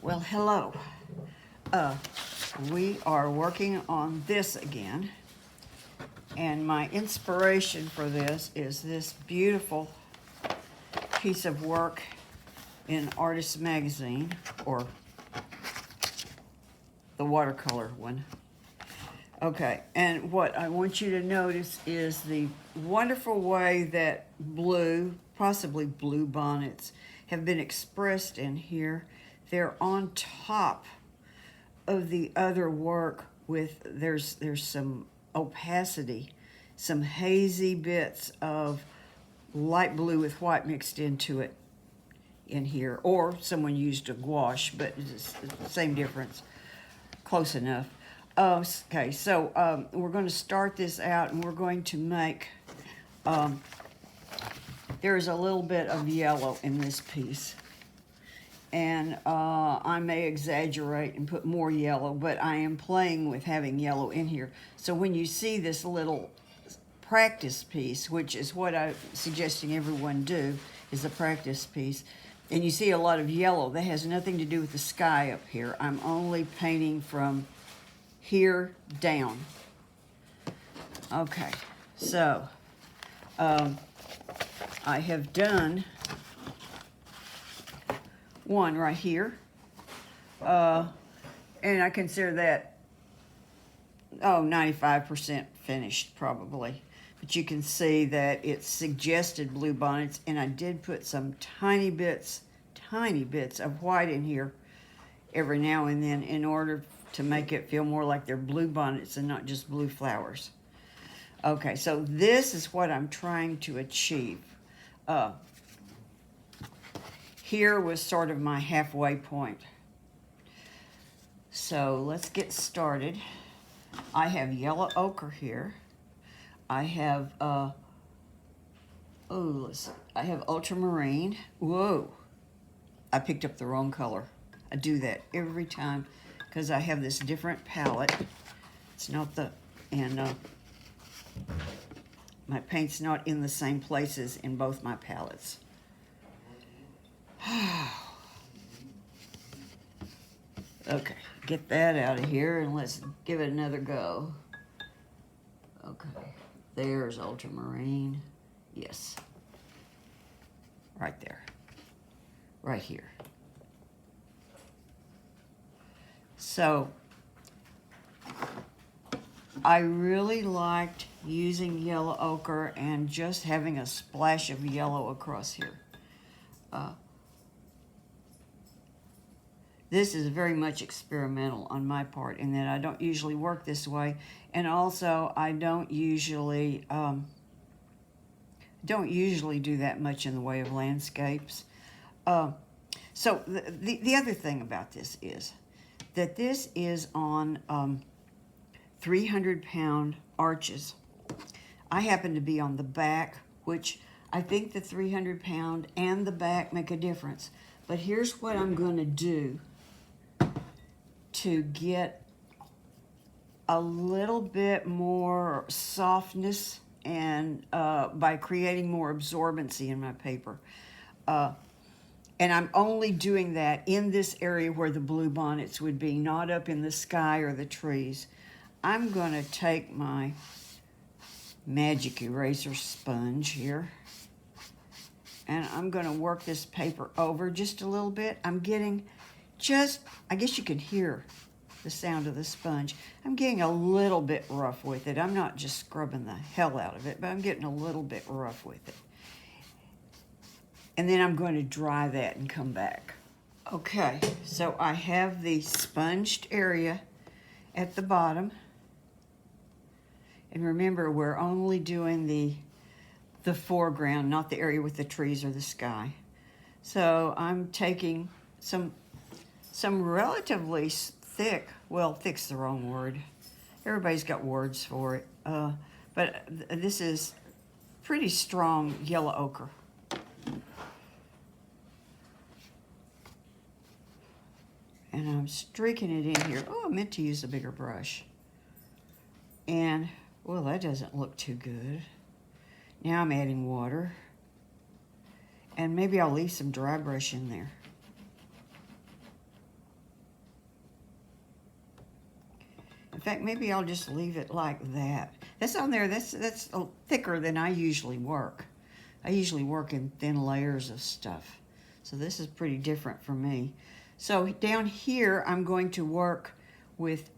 Well, hello. We are working on this again, and my inspiration for this is this beautiful piece of work in Artist Magazine, or the watercolor one. Okay, and what I want you to notice is the wonderful way that possibly blue bonnets, have been expressed in here. They're on top of the other work with, there's some opacity, some hazy bits of light blue with white mixed into it in here, or someone used a gouache, but it's the same difference, close enough. Okay, so we're going to start this out, and we're going to make, there's a little bit of yellow in this piece. And I may exaggerate and put more yellow, but I am playing with having yellow in here. So when you see this little practice piece, which is what I'm suggesting everyone do, is a practice piece, and you see a lot of yellow, that has nothing to do with the sky up here. I'm only painting from here down. Okay, so I have done one right here, and I consider that 95% finished probably, but you can see that it suggested blue bonnets, and I did put some tiny bits of white in here every now and then in order to make it feel more like they're blue bonnets and not just blue flowers. Okay, so this is what I'm trying to achieve. Here was sort of my halfway point. So let's get started. I have yellow ochre here. I have I have ultramarine. Whoa, I picked up the wrong color. I do that every time because I have this different palette. It's not the, and my paint's not in the same places in both my palettes. Okay, get that out of here and let's give it another go. Okay, there's ultramarine. Yes, right there, right here. So I really liked using yellow ochre and just having a splash of yellow across here. This is very much experimental on my part in that I don't usually work this way, and also I don't usually do that much in the way of landscapes. So the other thing about this is that this is on 300-pound arches. I happen to be on the back, which I think the 300-pound and the back make a difference. But here's what I'm going to do to get a little bit more softness and by creating more absorbency in my paper. And I'm only doing that in this area where the blue bonnets would be, not up in the sky or the trees. I'm going to take my magic eraser sponge here, and I'm going to work this paper over just a little bit. I'm getting I guess you can hear the sound of the sponge. I'm getting a little bit rough with it. I'm not just scrubbing the hell out of it, but I'm getting a little bit rough with it. And then I'm going to dry that and come back. Okay, so I have the sponged area at the bottom. And remember, we're only doing the foreground, not the area with the trees or the sky. So I'm taking some relatively thick, well, thick's the wrong word. Everybody's got words for it. But this is pretty strong yellow ochre. And I'm streaking it in here. Oh, I meant to use a bigger brush. And, well, that doesn't look too good. Now I'm adding water. And maybe I'll leave some dry brush in there. fact, maybe I'll just leave it like that. That's on there. That's thicker than I usually work. I usually work in thin layers of stuff. So this is pretty different for me. So down here, I'm going to work with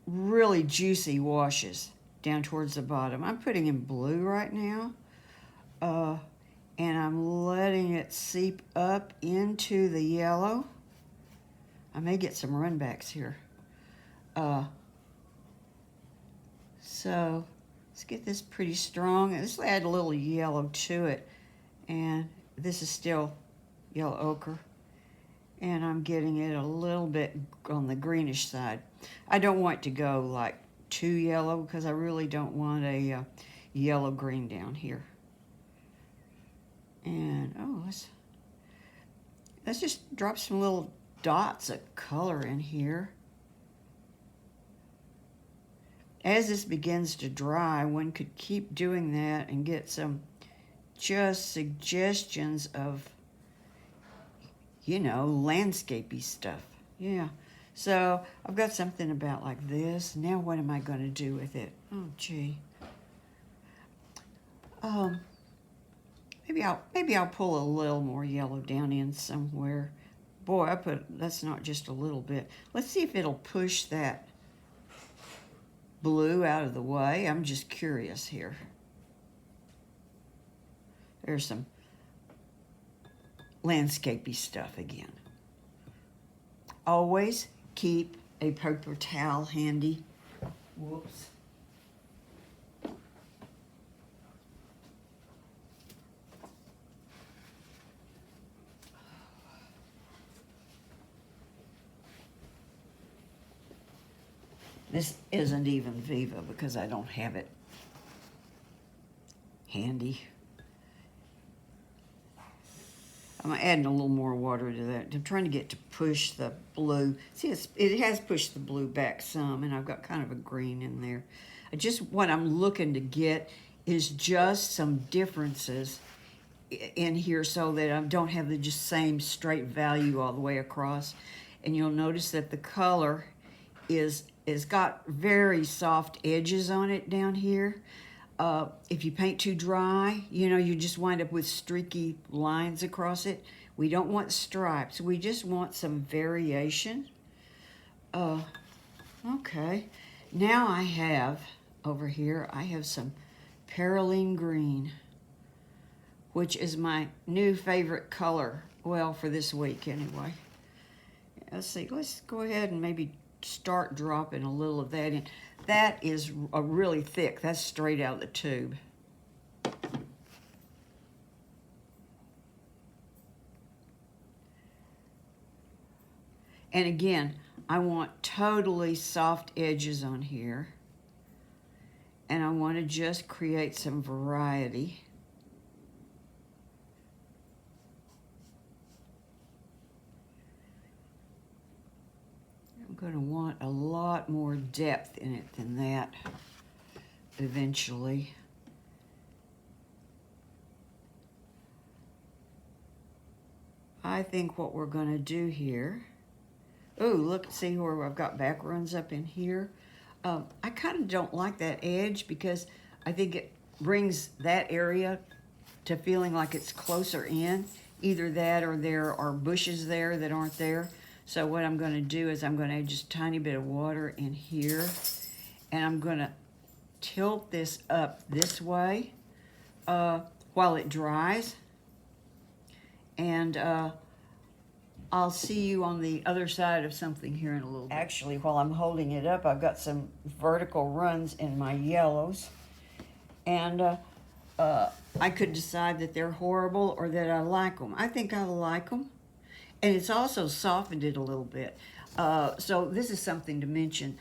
really juicy washes down towards the bottom. I'm putting in blue right now. And I'm letting it seep up into the yellow. I may get some runbacks here. So let's get this pretty strong. Let's add a little yellow to it. And this is still yellow ochre. And I'm getting it a little bit on the greenish side. I don't want to go like too yellow because I really don't want a yellow green down here. And oh, let's just drop some little dots of color in here. As this begins to dry, one could keep doing that and get some just suggestions of, you know, landscapey stuff. Yeah. So I've got something about like this. Now what am I going to do with it? Oh, gee. Maybe I'll pull a little more yellow down in somewhere. Boy, that's not just a little bit. Let's see if it'll push that blue out of the way. I'm just curious here. There's some landscapey stuff again. Always keep a paper towel handy. Whoops. This isn't even Viva because I don't have it handy. I'm adding a little more water to that. I'm trying to get to push the blue. See, it has pushed the blue back some, and I've got kind of a green in there. What I'm looking to get is just some differences in here so that I don't have the just same straight value all the way across. And you'll notice that the color is got very soft edges on it down here. If you paint too dry, you know, you just wind up with streaky lines across it. We don't want stripes. We just want some variation. Okay. Now I have, over here, I have some Perylene green, which is my new favorite color. Well, for this week anyway. Let's see. Let's go ahead and maybe start dropping a little of that in. That is a really thick. That's straight out of the tube. And again, I want totally soft edges on here. And I want to just create some variety. I'm going to want a lot more depth in it than that eventually. I think what we're going to do here, oh, look, see where I've got back runs up in here. I kind of don't like that edge because I think it brings that area to feeling like it's closer in. Either that or there are bushes there that aren't there. So what I'm going to do is I'm going to add just a tiny bit of water in here, and I'm going to tilt this up this way while it dries. And I'll see you on the other side of something here in a little bit. Actually, while I'm holding it up, I've got some vertical runs in my yellows. And I could decide that they're horrible or that I like them. I think I like them. And it's also softened it a little bit. So this is something to mention.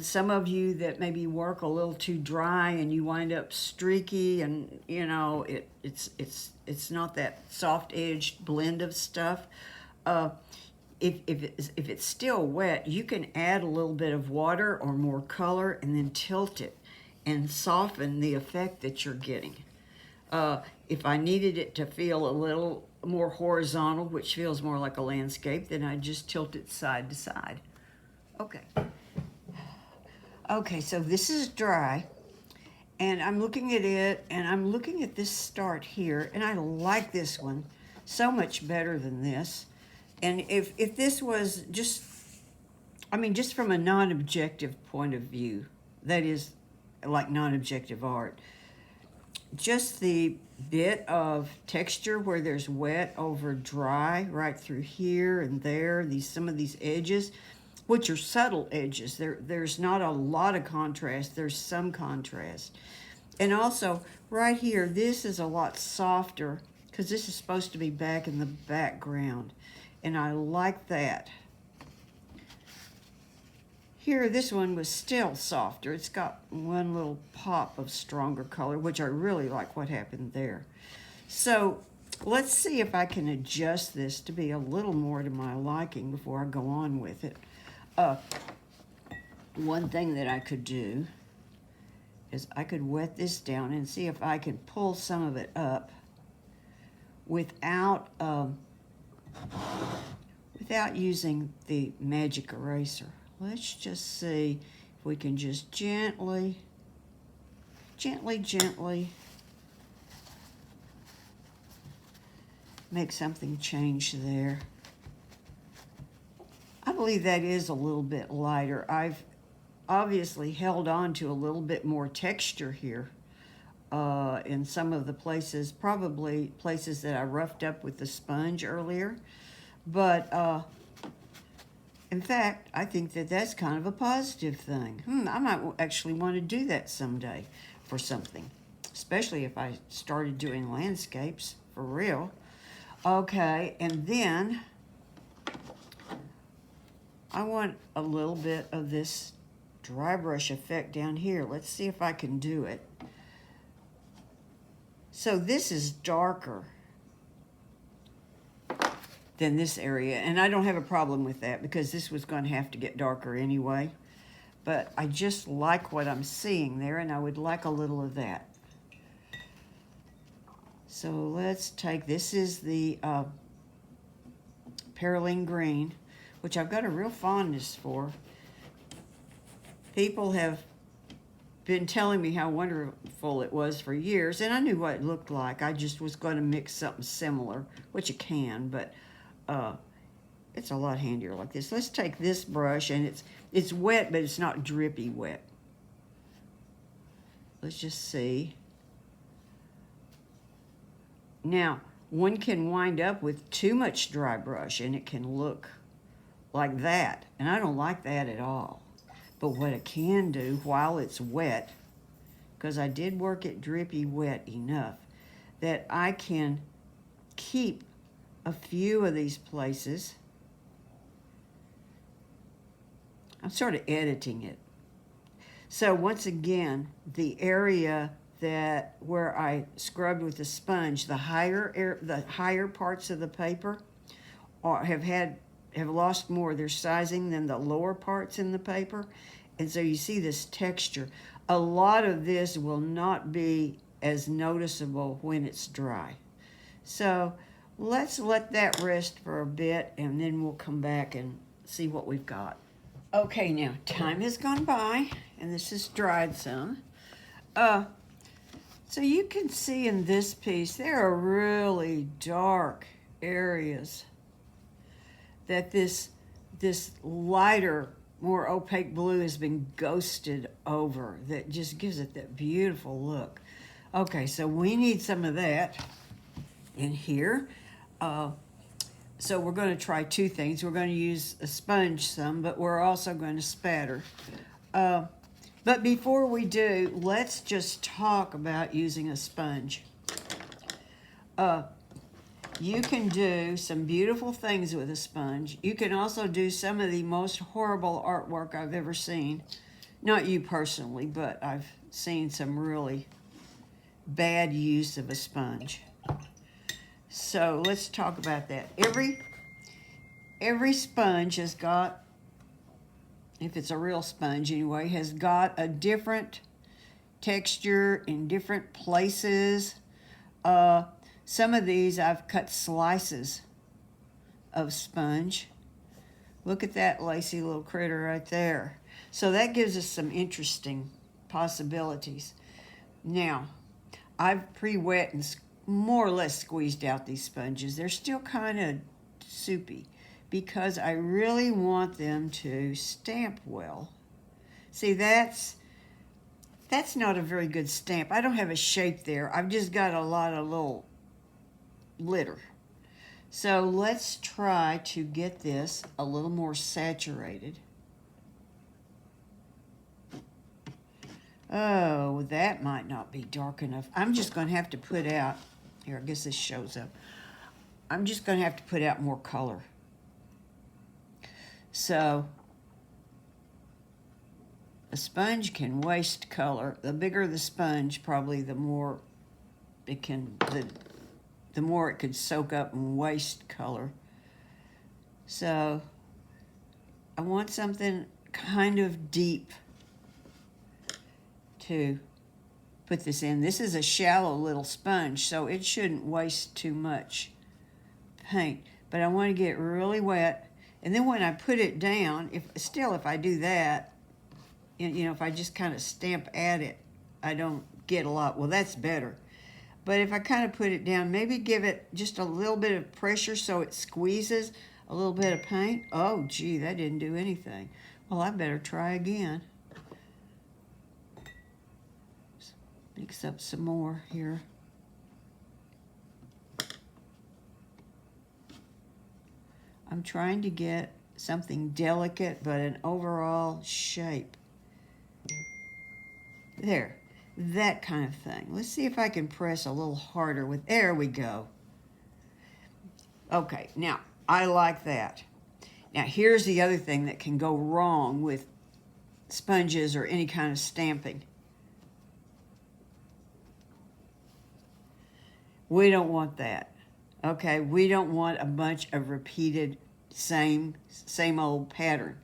Some of you that maybe work a little too dry and you wind up streaky, and you know it's not that soft edged blend of stuff. If it's still wet, you can add a little bit of water or more color and then tilt it and soften the effect that you're getting. If I needed it to feel a little more horizontal, which feels more like a landscape, then I just tilt it side to side. Okay. Okay, so this is dry, and I'm looking at it, and I'm looking at this start here, and I like this one so much better than this. And if this was just, I mean, just from a non-objective point of view, that is like non-objective art, just the bit of texture where there's wet over dry right through here and there, some of these edges, which are subtle edges. There's not a lot of contrast, there's some contrast. And also right here, this is a lot softer because this is supposed to be back in the background, and I like that. Here, this one was still softer. It's got one little pop of stronger color, which I really like what happened there. So let's see if I can adjust this to be a little more to my liking before I go on with it. One thing that I could do is I could wet this down and see if I could pull some of it up without using the magic eraser. Let's just see if we can just gently make something change there. I believe that is a little bit lighter. I've obviously held on to a little bit more texture here in some of the places, probably places that I roughed up with the sponge earlier. But in fact, I think that that's kind of a positive thing. I might actually want to do that someday for something, especially if I started doing landscapes for real. Okay, and then I want a little bit of this dry brush effect down here. Let's see if I can do it. So this is darker than this area, and I don't have a problem with that because this was going to have to get darker anyway. But I just like what I'm seeing there, and I would like a little of that. So let's take, this is the Perylene Green, which I've got a real fondness for. People have been telling me how wonderful it was for years, and I knew what it looked like. I just was going to mix something similar, which you can, but it's a lot handier like this. Let's take this brush, and it's wet, but it's not drippy wet. Let's just see. Now, one can wind up with too much dry brush, and it can look like that, and I don't like that at all. But what I can do while it's wet, because I did work it drippy wet enough, that I can keep a few of these places. I'm sort of editing it. So once again, the area where I scrubbed with the sponge, the higher parts of the paper have lost more of their sizing than the lower parts in the paper. And so you see this texture. A lot of this will not be as noticeable when it's dry. So let's let that rest for a bit, and then we'll come back and see what we've got. Okay, now time has gone by, and this has dried some. So you can see in this piece, there are really dark areas that this lighter, more opaque blue has been ghosted over, that just gives it that beautiful look. Okay, so we need some of that in here. So we're going to try two things. We're going to use a sponge some, but we're also going to spatter. But before we do, let's just talk about using a sponge. You can do some beautiful things with a sponge. You can also do some of the most horrible artwork I've ever seen. Not you personally, but I've seen some really bad use of a sponge. So let's talk about that. Every sponge has got, if it's a real sponge anyway, has got a different texture in different places. Some of these I've cut slices of sponge. Look at that lacy little critter right there. So that gives us some interesting possibilities. Now, I've pre-wet and more or less squeezed out these sponges. They're still kind of soupy because I really want them to stamp well. See, that's not a very good stamp. I don't have a shape there. I've just got a lot of little litter. So let's try to get this a little more saturated. Oh, that might not be dark enough. I'm just going to have to put out, here, I guess this shows up. I'm just going to have to put out more color. So, a sponge can waste color. The bigger the sponge, probably the more it can, the more it could soak up and waste color. So, I want something kind of deep to put this in. This is a shallow little sponge, so it shouldn't waste too much paint. But I want to get really wet, and then when I put it down, if I do that, you know, if I just kind of stamp at it, I don't get a lot. Well, that's better. But if I kind of put it down, maybe give it just a little bit of pressure so it squeezes a little bit of paint. Oh, gee, that didn't do anything. Well, I better try again. Mix up some more here. I'm trying to get something delicate, but an overall shape. There, that kind of thing. Let's see if I can press a little harder with, there we go. Okay, now, I like that. Now, here's the other thing that can go wrong with sponges or any kind of stamping. We don't want that, okay? We don't want a bunch of repeated same old pattern.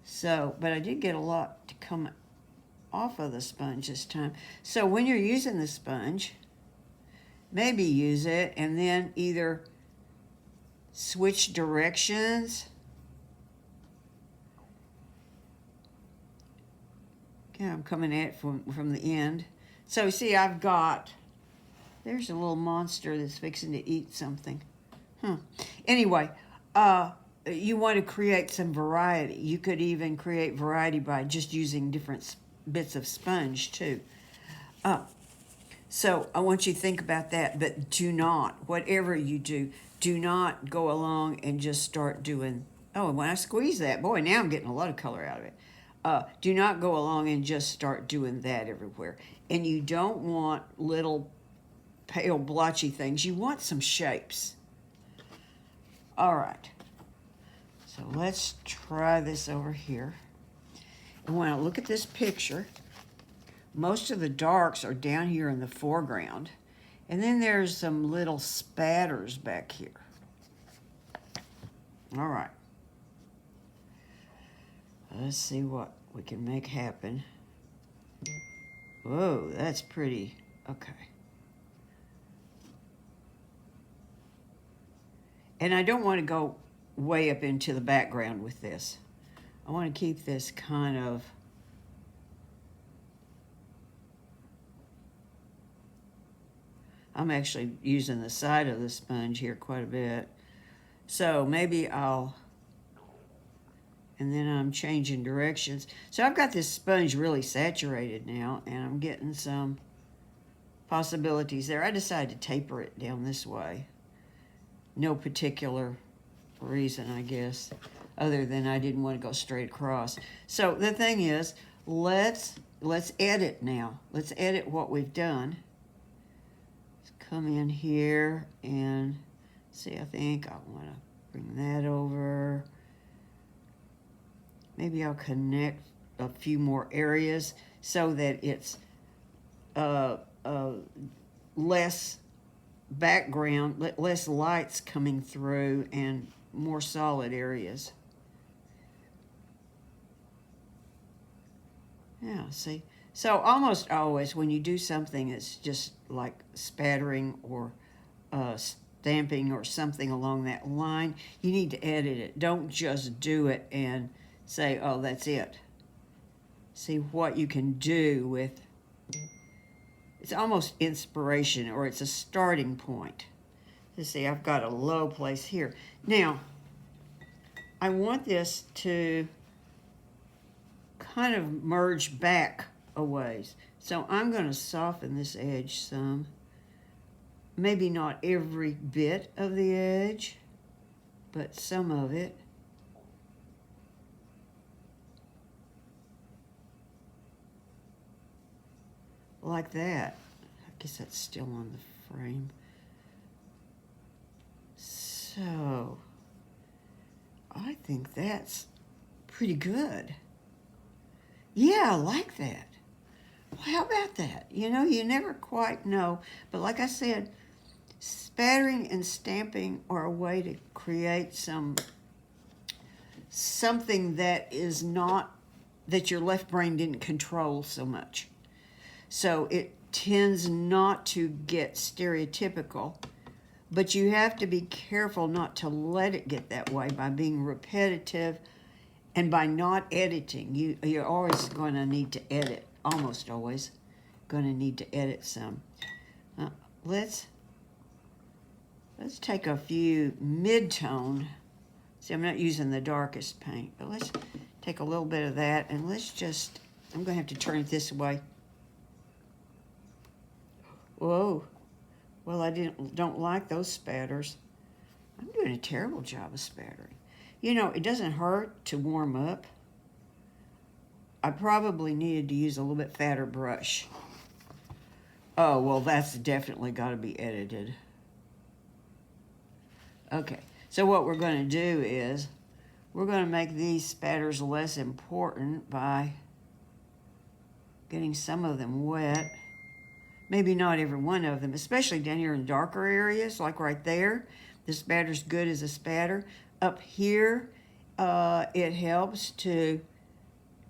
So, but I did get a lot to come off of the sponge this time. So when you're using the sponge, maybe use it and then either switch directions. Okay, I'm coming at it from the end. So see, I've got, there's a little monster that's fixing to eat something. Anyway, you want to create some variety. You could even create variety by just using different bits of sponge too. So I want you to think about that, but do not, whatever you do not go along and just start doing, oh, and when I squeeze that, boy, now I'm getting a lot of color out of it. Do not go along and just start doing that everywhere. And you don't want little pale blotchy things. You want some shapes. All right. So let's try this over here. And when I look at this picture, most of the darks are down here in the foreground. And then there's some little spatters back here. All right. Let's see what we can make happen. Whoa, that's pretty. Okay. And I don't want to go way up into the background with this. I want to keep this kind of I'm actually using the side of the sponge here quite a bit. So maybe and then I'm changing directions. So I've got this sponge really saturated now, and I'm getting some possibilities there. I decided to taper it down this way. No particular reason, I guess, other than I didn't want to go straight across. So the thing is, let's edit now. Let's edit what we've done. Let's come in here and see, I think I want to bring that over. Maybe I'll connect a few more areas so that it's less background, less lights coming through, and more solid areas. Yeah, see? So almost always when you do something it's just like spattering or stamping or something along that line, you need to edit it. Don't just do it and say, oh, that's it. See what you can do with, it's almost inspiration, or it's a starting point. You see, I've got a low place here. Now, I want this to kind of merge back a ways. So I'm going to soften this edge some. Maybe not every bit of the edge, but some of it. Like that. I guess that's still on the frame. So, I think that's pretty good. Yeah, I like that. Well, how about that? You know, you never quite know. But like I said, spattering and stamping are a way to create something that is not, that your left brain didn't control so much. So it tends not to get stereotypical, but you have to be careful not to let it get that way by being repetitive and by not editing. You're always going to need to edit, almost always going to need to edit some. Let's take a few mid-tone. See, I'm not using the darkest paint, but let's take a little bit of that, and let's just, I'm going to have to turn it this way. Whoa. Well, I don't like those spatters. I'm doing a terrible job of spattering. You know, it doesn't hurt to warm up. I probably needed to use a little bit fatter brush. Oh, well, that's definitely got to be edited. Okay, so what we're going to do is we're going to make these spatters less important by getting some of them wet. Maybe not every one of them, especially down here in darker areas, like right there. The spatter's good as a spatter. Up here, it helps to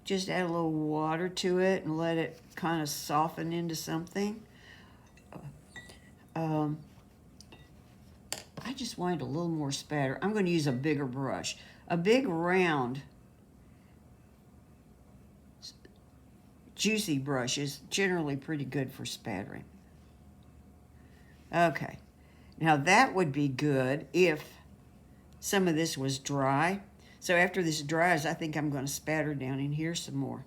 just add a little water to it and let it kind of soften into something. I just wanted a little more spatter. I'm going to use a bigger brush. A big, round, juicy brush is generally pretty good for spattering. Okay, now that would be good if some of this was dry. So after this dries, I think I'm going to spatter down in here some more.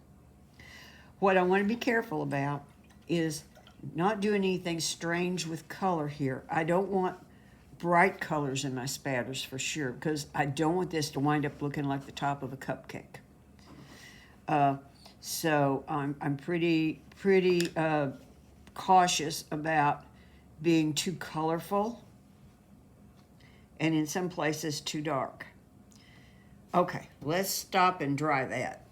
What I want to be careful about is not doing anything strange with color here. I don't want bright colors in my spatters for sure, because I don't want this to wind up looking like the top of a cupcake. So I'm pretty cautious about being too colorful, and in some places too dark. Okay, let's stop and dry that.